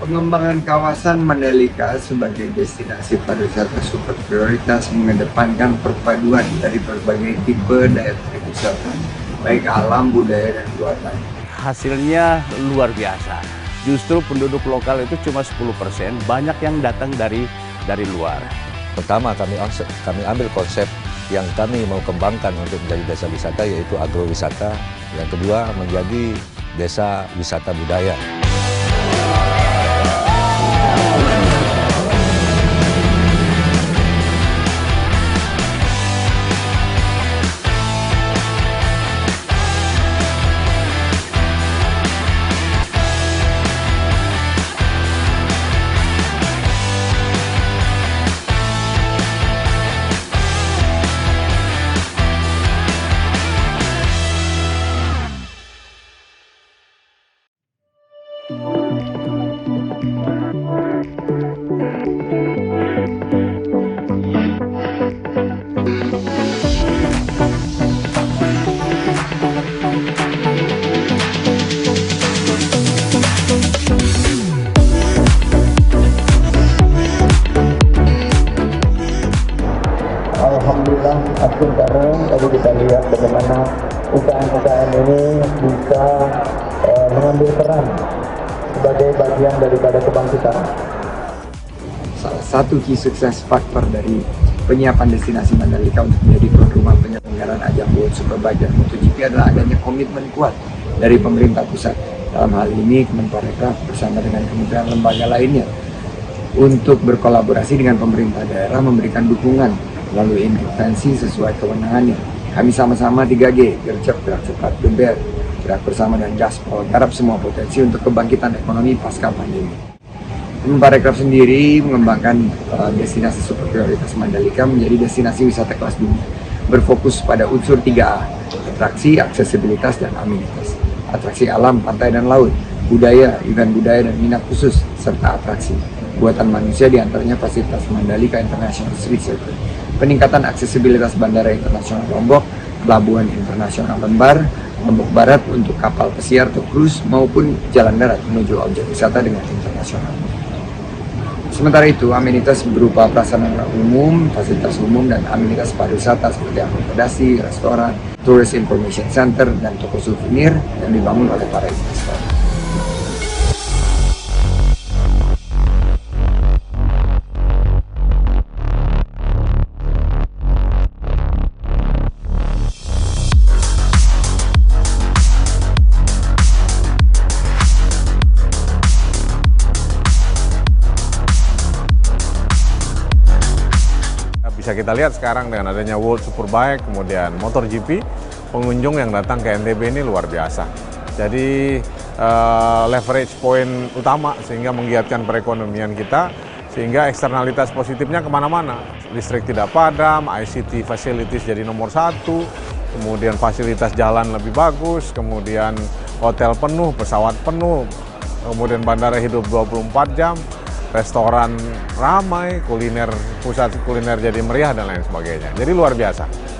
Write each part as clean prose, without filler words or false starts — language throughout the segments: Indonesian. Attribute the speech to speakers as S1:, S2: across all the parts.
S1: Pengembangan kawasan Mandalika sebagai destinasi pariwisata super prioritas mengedepankan perpaduan dari berbagai tipe daya tarik wisata, baik alam, budaya, dan buatan.
S2: Hasilnya luar biasa. Justru penduduk lokal itu cuma 10%, banyak yang datang dari luar.
S3: Pertama kami ambil konsep yang kami mau kembangkan untuk menjadi desa wisata, yaitu agrowisata. Yang kedua menjadi desa wisata budaya.
S4: Alhamdulillah, makin sekarang tadi kita lihat bagaimana UKM-UKM ini bisa mengambil peran sebagai bagian daripada kebangkitan.
S1: Salah satu key sukses faktor dari penyiapan destinasi Mandalika untuk menjadi tuan rumah penyelenggaraan ajang World Superbike dan MotoGP adalah adanya komitmen kuat dari pemerintah pusat. Dalam hal ini Kemenparekraf bersama dengan kementerian lembaga lainnya untuk berkolaborasi dengan pemerintah daerah memberikan dukungan melalui intervensi sesuai kewenangannya. Kami sama-sama 3G, gercep, gerak cepat, geber, gerak bersama, dan gaspol, garap semua potensi untuk kebangkitan ekonomi pasca pandemi. Kemenparekraf sendiri mengembangkan destinasi super prioritas Mandalika menjadi destinasi wisata kelas dunia, berfokus pada unsur 3A, atraksi, aksesibilitas, dan amenitas. Atraksi alam, pantai, dan laut, budaya, event budaya, dan minat khusus, serta atraksi buatan manusia, diantaranya fasilitas Mandalika International Street Circuit, peningkatan aksesibilitas Bandara Internasional Lombok, Pelabuhan Internasional Lembar, Lombok Barat untuk kapal pesiar atau cruise, maupun jalan darat menuju objek wisata dengan internasional. Sementara itu, amenitas berupa prasarana umum, fasilitas umum, dan amenitas pariwisata seperti akomodasi, restoran, Tourist Information Center, dan toko souvenir yang dibangun oleh para investor.
S5: Bisa kita lihat sekarang dengan adanya World Superbike, kemudian MotoGP, pengunjung yang datang ke NTB ini luar biasa. Jadi leverage point utama sehingga menggiatkan perekonomian kita, sehingga eksternalitas positifnya kemana-mana. Listrik tidak padam, ICT facilities jadi nomor 1, kemudian fasilitas jalan lebih bagus, kemudian hotel penuh, pesawat penuh, kemudian bandara hidup 24 jam, restoran ramai, kuliner, pusat kuliner jadi meriah, dan lain sebagainya. Jadi luar biasa.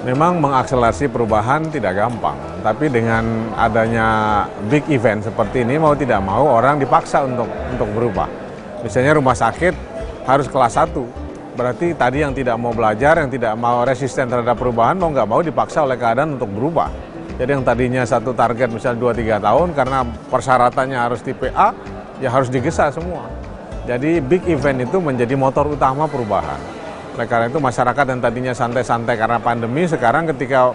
S5: Memang mengakselerasi perubahan tidak gampang, tapi dengan adanya big event seperti ini, mau tidak mau orang dipaksa untuk berubah. Misalnya rumah sakit harus kelas 1, berarti tadi yang tidak mau belajar, yang tidak mau resisten terhadap perubahan, mau nggak mau dipaksa oleh keadaan untuk berubah. Jadi yang tadinya satu target misalnya 2-3 tahun, karena persyaratannya harus tipe A, ya harus digesa semua. Jadi big event itu menjadi motor utama perubahan. Oleh karena itu masyarakat yang tadinya santai-santai karena pandemi, sekarang ketika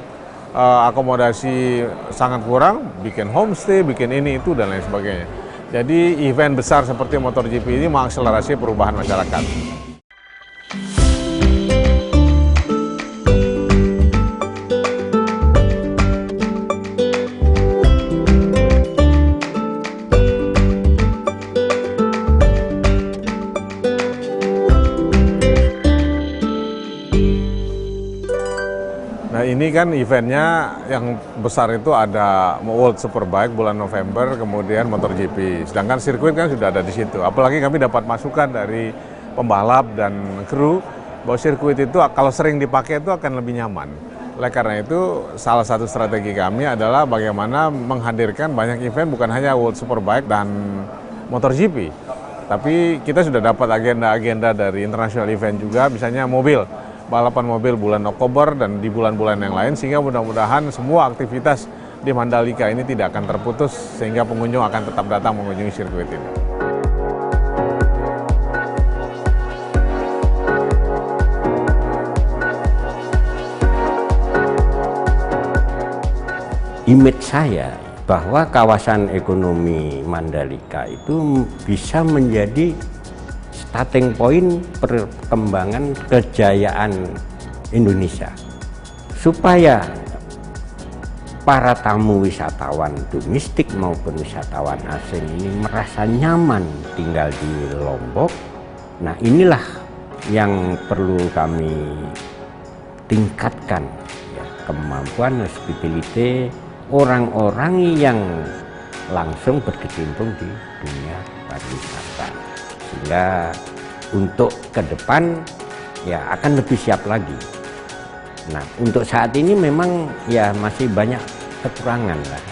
S5: akomodasi sangat kurang, bikin homestay, bikin ini itu dan lain sebagainya. Jadi event besar seperti MotoGP ini mengakselerasi perubahan masyarakat. ini kan eventnya yang besar itu ada World Superbike bulan November, kemudian MotoGP. Sedangkan sirkuit kan sudah ada di situ. Apalagi kami dapat masukan dari pembalap dan kru bahwa sirkuit itu kalau sering dipakai itu akan lebih nyaman. Oleh karena itu, salah satu strategi kami adalah bagaimana menghadirkan banyak event, bukan hanya World Superbike dan MotoGP. Tapi kita sudah dapat agenda-agenda dari international event juga, misalnya balapan mobil bulan Oktober dan di bulan-bulan yang lain, sehingga mudah-mudahan semua aktivitas di Mandalika ini tidak akan terputus, sehingga pengunjung akan tetap datang mengunjungi sirkuit ini.
S6: Image saya bahwa kawasan ekonomi Mandalika itu bisa menjadi starting point perkembangan kejayaan Indonesia, supaya para tamu wisatawan domestik maupun wisatawan asing ini merasa nyaman tinggal di Lombok. Nah, inilah yang perlu kami tingkatkan, ya, kemampuan hospitality orang-orang yang langsung berkecimpung di dunia pariwisata, sehingga untuk ke depan ya akan lebih siap lagi. Nah, untuk saat ini memang ya masih banyak kekurangan lah,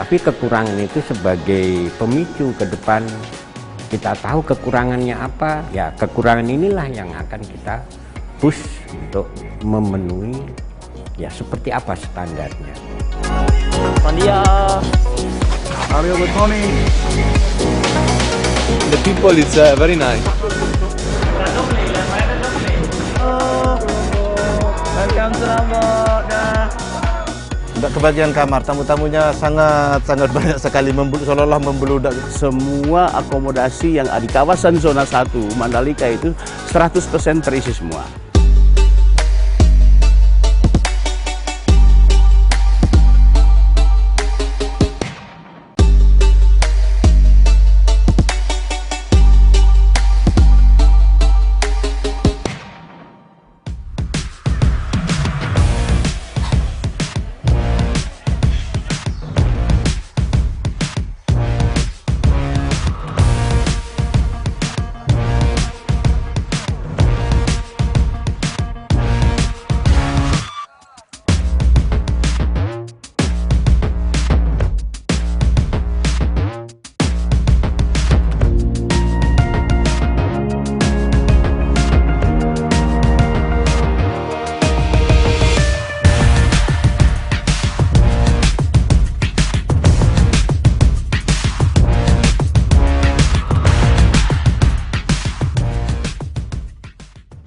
S6: tapi kekurangan itu sebagai pemicu ke depan. Kita tahu kekurangannya apa, ya kekurangan inilah yang akan kita push untuk memenuhi ya seperti apa standarnya.
S7: Pandia.
S8: Mario, good morning.
S7: The people is very nice.
S8: Welcome to Lombok.
S9: Untuk kebagian kamar, tamu-tamunya sangat banyak sekali, seolah-olah membeludak.
S2: Semua akomodasi yang ada di kawasan zona 1 Mandalika itu 100% terisi semua.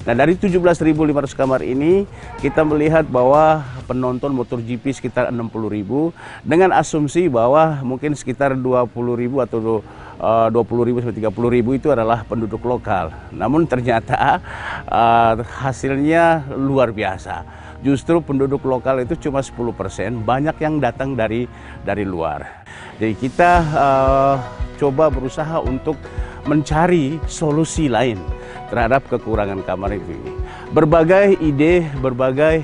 S2: Nah, dari 17.500 kamar ini kita melihat bahwa penonton MotoGP sekitar 60.000 dengan asumsi bahwa mungkin sekitar 20.000 atau 20.000 sampai 30.000 itu adalah penduduk lokal. Namun ternyata hasilnya luar biasa. Justru penduduk lokal itu cuma 10%, banyak yang datang dari luar. Jadi kita coba berusaha untuk mencari solusi lain terhadap kekurangan kamar itu. Berbagai ide, berbagai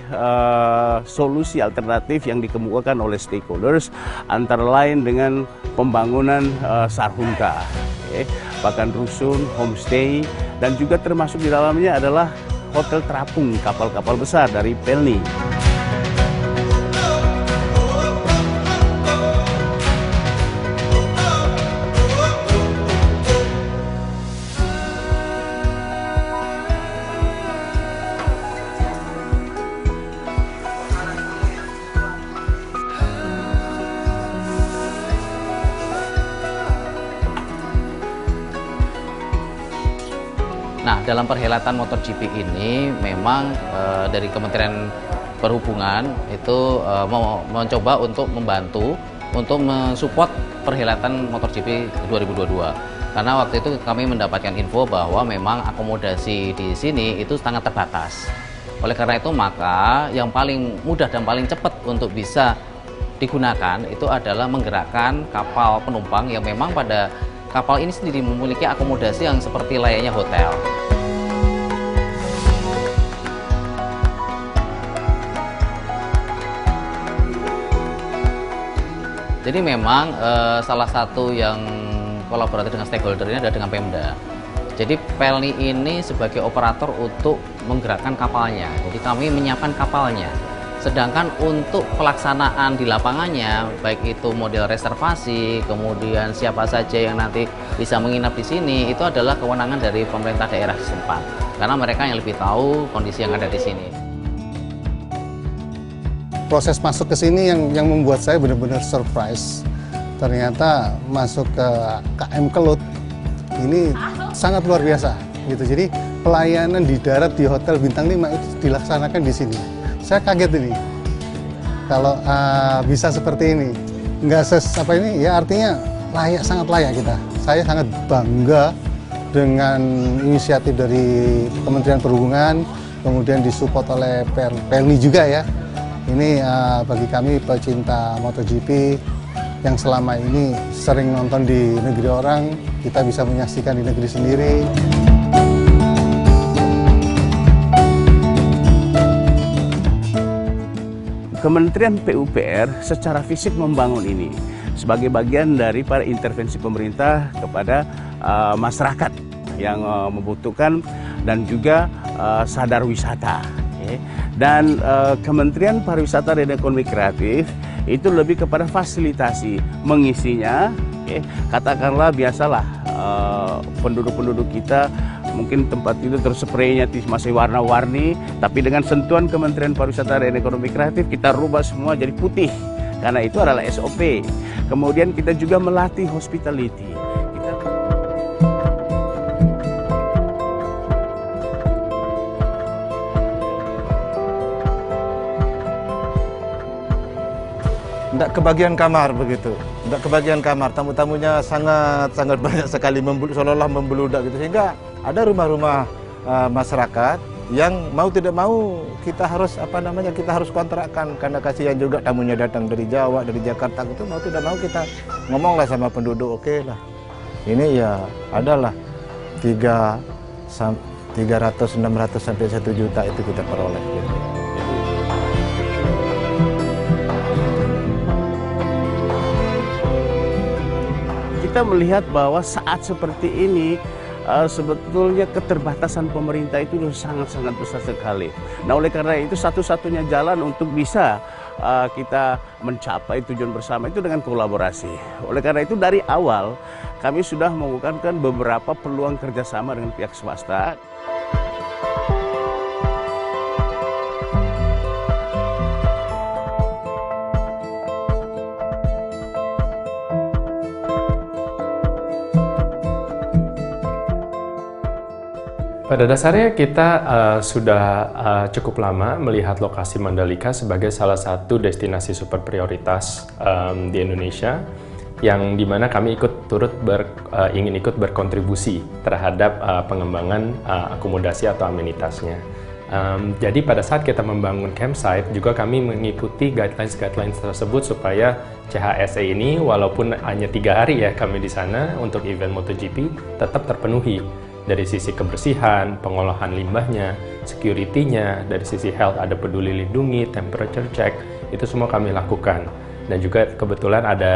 S2: solusi alternatif yang dikemukakan oleh stakeholders, antara lain dengan pembangunan sarhunka, bahkan rusun, homestay, dan juga termasuk di dalamnya adalah hotel terapung kapal-kapal besar dari Pelni.
S7: Nah, dalam perhelatan MotoGP ini memang dari Kementerian Perhubungan itu mencoba untuk membantu untuk mensupport perhelatan MotoGP 2022. Karena waktu itu kami mendapatkan info bahwa memang akomodasi di sini itu sangat terbatas. Oleh karena itu maka yang paling mudah dan paling cepat untuk bisa digunakan itu adalah menggerakkan kapal penumpang yang memang pada kapal ini sendiri memiliki akomodasi yang seperti layaknya hotel. Jadi memang salah satu yang kolaboratif dengan stakeholder ini adalah dengan Pemda. Jadi Pelni ini sebagai operator untuk menggerakkan kapalnya. Jadi kami menyiapkan kapalnya. Sedangkan untuk pelaksanaan di lapangannya, baik itu model reservasi, kemudian siapa saja yang nanti bisa menginap di sini, itu adalah kewenangan dari pemerintah daerah setempat. Karena mereka yang lebih tahu kondisi yang ada di sini.
S10: Proses masuk ke sini yang membuat saya benar-benar surprise. Ternyata masuk ke KM Kelut ini sangat luar biasa gitu. Jadi pelayanan di darat di Hotel Bintang 5 itu dilaksanakan di sini. Saya kaget ini kalau bisa seperti ini. Nggak ini ya, artinya layak, sangat layak kita. Saya sangat bangga dengan inisiatif dari Kementerian Perhubungan, kemudian disupport oleh Pelni juga ya. Ini bagi kami pecinta MotoGP yang selama ini sering nonton di negeri orang, kita bisa menyaksikan di negeri sendiri.
S2: Kementerian PUPR secara fisik membangun ini sebagai bagian dari para intervensi pemerintah kepada masyarakat yang membutuhkan dan juga sadar wisata. Dan Kementerian Pariwisata dan Ekonomi Kreatif itu lebih kepada fasilitasi mengisinya. Katakanlah biasalah penduduk-penduduk kita mungkin tempat itu terspraynya masih warna-warni, tapi dengan sentuhan Kementerian Pariwisata dan Ekonomi Kreatif kita rubah semua jadi putih, karena itu adalah SOP. Kemudian kita juga melatih hospitality.
S9: Tidak kebagian kamar begitu, tidak kebagian kamar. Tamu-tamunya sangat banyak sekali, seolah-olah membeludak gitu, sehingga ada rumah-rumah masyarakat yang mau tidak mau kita harus kita harus kontrakkan, karena kasihan juga tamunya datang dari Jawa, dari Jakarta gitu, mau tidak mau kita ngomonglah sama penduduk, oke lah, ini ya adalah 300, 600 sampai 1 juta itu kita peroleh. Gitu.
S2: Kita melihat bahwa saat seperti ini sebetulnya keterbatasan pemerintah itu sangat-sangat besar sekali. Nah, oleh karena itu satu-satunya jalan untuk bisa kita mencapai tujuan bersama itu dengan kolaborasi. Oleh karena itu dari awal kami sudah mengukuhkan beberapa peluang kerjasama dengan pihak swasta.
S11: Pada dasarnya kita sudah cukup lama melihat lokasi Mandalika sebagai salah satu destinasi super prioritas di Indonesia, yang dimana kami ingin ikut berkontribusi terhadap pengembangan akomodasi atau amenitasnya. Jadi pada saat kita membangun campsite juga kami mengikuti guidelines tersebut supaya CHSE ini walaupun hanya 3 hari ya kami di sana untuk event MotoGP tetap terpenuhi. Dari sisi kebersihan, pengolahan limbahnya, security-nya, dari sisi health ada peduli lindungi, temperature check, itu semua kami lakukan. Dan juga kebetulan ada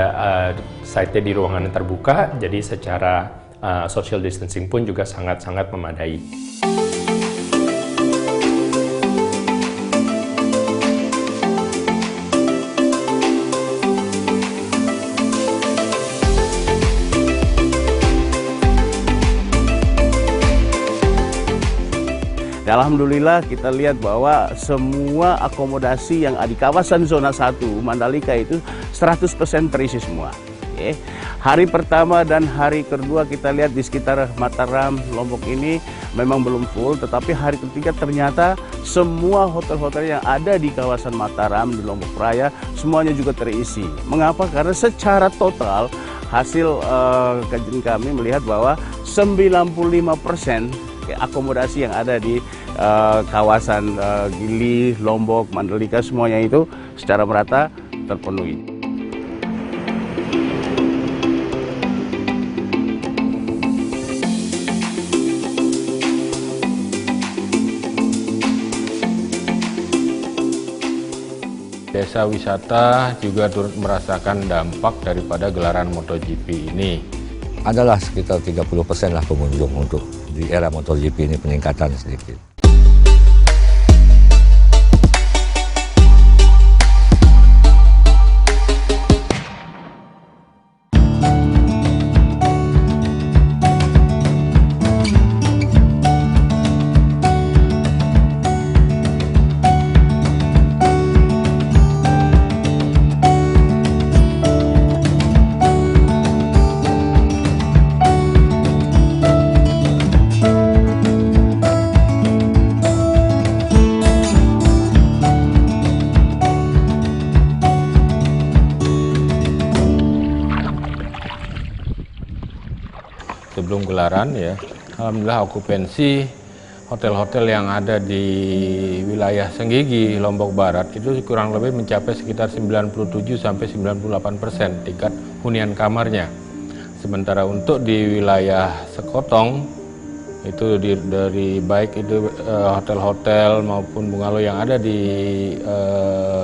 S11: site-nya di ruangan yang terbuka, jadi secara social distancing pun juga sangat-sangat memadai.
S2: Alhamdulillah kita lihat bahwa semua akomodasi yang ada di kawasan zona 1 Mandalika itu 100% terisi semua. Hari pertama dan hari kedua kita lihat di sekitar Mataram, Lombok ini memang belum full, tetapi hari ketiga ternyata semua hotel-hotel yang ada di kawasan Mataram, di Lombok Raya semuanya juga terisi. Mengapa? Karena secara total hasil kajian kami melihat bahwa 95% akomodasi yang ada di kawasan Gili, Lombok, Mandalika semuanya itu secara merata terpenuhi.
S12: Desa wisata juga turut merasakan dampak daripada gelaran MotoGP ini.
S3: Adalah sekitar 30% lah pengunjung untuk di era MotoGP ini, peningkatan sedikit.
S12: Sebelum gelaran ya, alhamdulillah okupansi hotel-hotel yang ada di wilayah Senggigi, Lombok Barat itu kurang lebih mencapai sekitar 97–98% tingkat hunian kamarnya. Sementara untuk di wilayah Sekotong itu dari baik itu hotel-hotel maupun bungalow yang ada di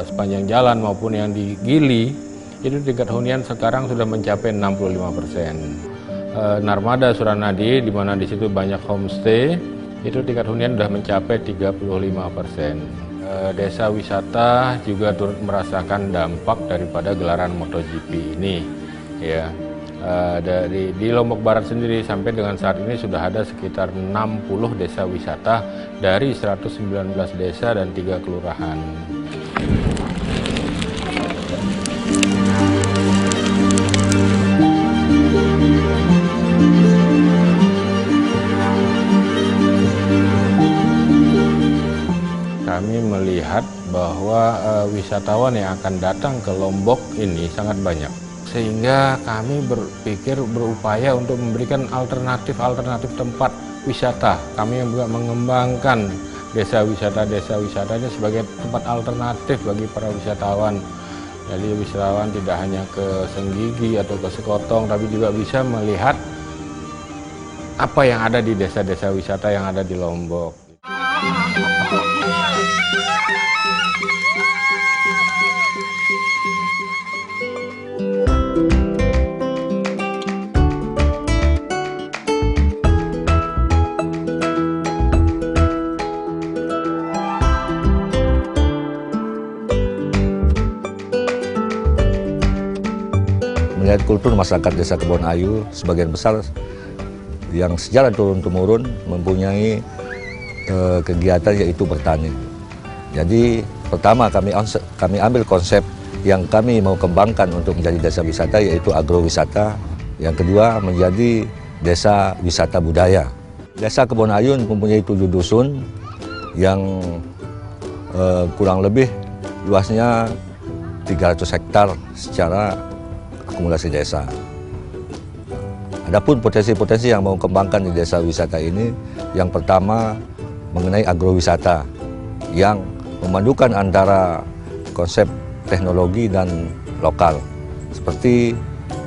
S12: sepanjang jalan maupun yang di Gili itu tingkat hunian sekarang sudah mencapai 65%. Narmada Suranadi, di mana di situ banyak homestay, itu tingkat hunian sudah mencapai 35%. Desa wisata juga turut merasakan dampak daripada gelaran MotoGP ini. Ya, di Lombok Barat sendiri sampai dengan saat ini sudah ada sekitar 60 desa wisata dari 119 desa dan 3 kelurahan. Kami melihat bahwa wisatawan yang akan datang ke Lombok ini sangat banyak. Sehingga kami berpikir berupaya untuk memberikan alternatif tempat wisata. Kami juga mengembangkan desa wisatanya sebagai tempat alternatif bagi para wisatawan. Jadi wisatawan tidak hanya ke Senggigi atau ke Sekotong, tapi juga bisa melihat apa yang ada di desa-desa wisata yang ada di Lombok.
S3: Melihat kultur masyarakat Desa Kebonayu sebagian besar yang secara turun-temurun mempunyai kegiatan yaitu bertani. Jadi pertama kami ambil konsep yang kami mau kembangkan untuk menjadi desa wisata yaitu agrowisata. Yang kedua menjadi desa wisata budaya. Desa Kebonayu mempunyai 7 dusun yang kurang lebih luasnya 300 hektar secara akumulasi desa. Adapun potensi-potensi yang mau kembangkan di desa wisata ini, yang pertama mengenai agrowisata yang memadukan antara konsep teknologi dan lokal. Seperti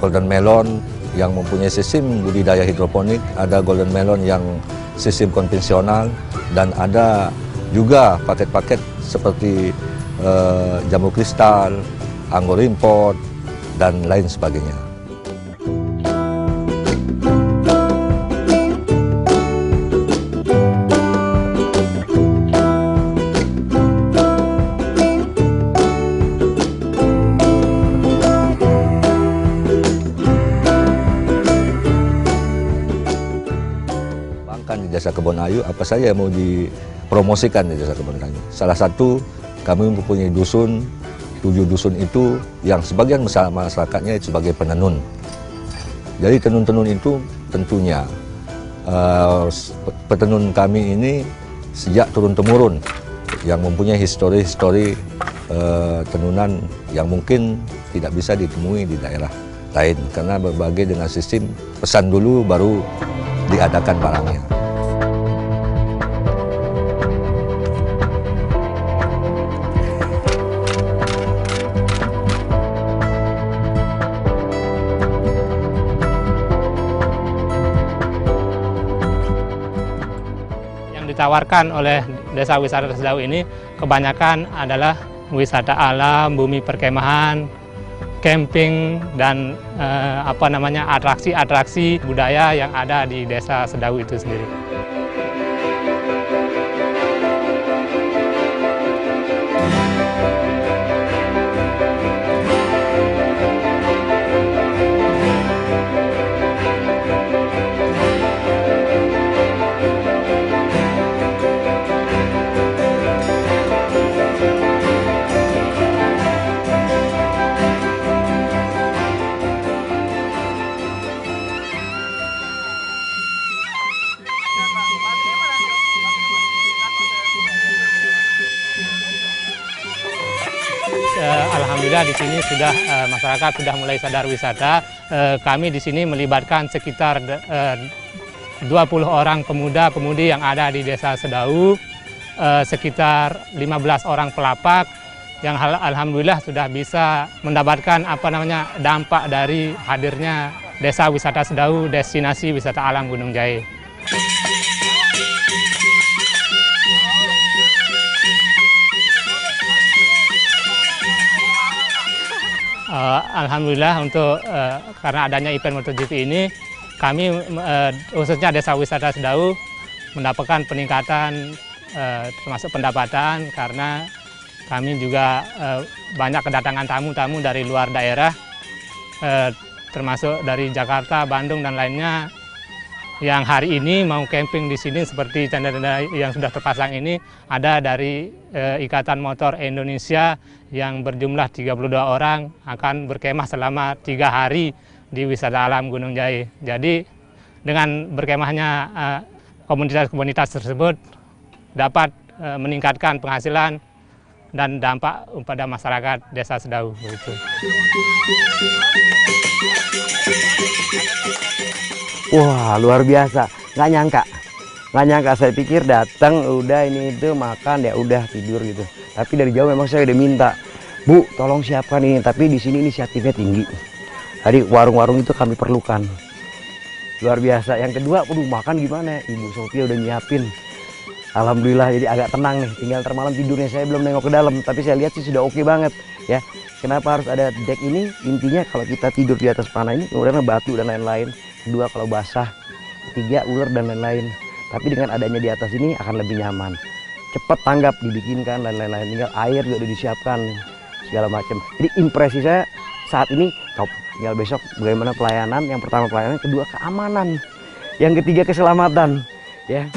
S3: golden melon yang mempunyai sistem budidaya hidroponik, ada golden melon yang sistem konvensional, dan ada juga paket-paket seperti jamur kristal, anggur import, dan lain sebagainya. Di Desa Kebonayu, apa saja yang mau dipromosikan di Desa Kebonayu? Salah satu, kami mempunyai dusun, 7 dusun itu yang sebagian masyarakatnya sebagai penenun. Jadi tenun-tenun itu tentunya petenun kami ini sejak turun-temurun yang mempunyai histori tenunan yang mungkin tidak bisa ditemui di daerah lain karena berbagai dengan sistem pesan dulu baru diadakan barangnya.
S13: Ditawarkan oleh desa wisata Sedau ini kebanyakan adalah wisata alam, bumi perkemahan, camping, dan atraksi-atraksi budaya yang ada di Desa Sedawu itu sendiri. Alhamdulillah di sini sudah masyarakat sudah mulai sadar wisata. Kami di sini melibatkan sekitar 20 orang pemuda-pemudi yang ada di Desa Sedawu, sekitar 15 orang pelapak yang alhamdulillah sudah bisa mendapatkan dampak dari hadirnya Desa Wisata Sedawu, destinasi wisata alam Gunung Jaya. Alhamdulillah untuk karena adanya event MotoGP ini, kami khususnya Desa Wisata Sedawu mendapatkan peningkatan termasuk pendapatan karena kami juga banyak kedatangan tamu-tamu dari luar daerah, termasuk dari Jakarta, Bandung, dan lainnya yang hari ini mau camping di sini seperti tenda-tenda yang sudah terpasang ini ada dari Ikatan Motor Indonesia yang berjumlah 32 orang akan berkemah selama 3 hari di wisata alam Gunung Jaya. Jadi dengan berkemahnya komunitas-komunitas tersebut dapat meningkatkan penghasilan dan dampak pada masyarakat Desa Sedawu.
S14: Wah, luar biasa, nggak nyangka, saya pikir datang udah ini itu makan ya udah tidur gitu. Tapi dari jauh memang saya udah minta, Bu, tolong siapkan ini. Tapi di sini inisiatifnya tinggi. Jadi warung-warung itu kami perlukan. Luar biasa. Yang kedua, makan gimana? Ibu Sophia udah nyiapin. Alhamdulillah, jadi agak tenang nih. Tinggal termalam tidurnya, saya belum nengok ke dalam. Tapi saya lihat sih sudah oke banget ya. Kenapa harus ada deck ini? Intinya kalau kita tidur di atas panah ini, kemudian batu dan lain-lain. Kedua kalau basah, ketiga ular dan lain-lain. Tapi dengan adanya di atas ini akan lebih nyaman. Cepat tanggap dibikinkan dan lain-lain. Tinggal air juga udah disiapkan segala macam. Jadi impresi saya saat ini top. Tinggal besok bagaimana pelayanan. Yang pertama pelayanan, kedua keamanan, yang ketiga keselamatan. Ya.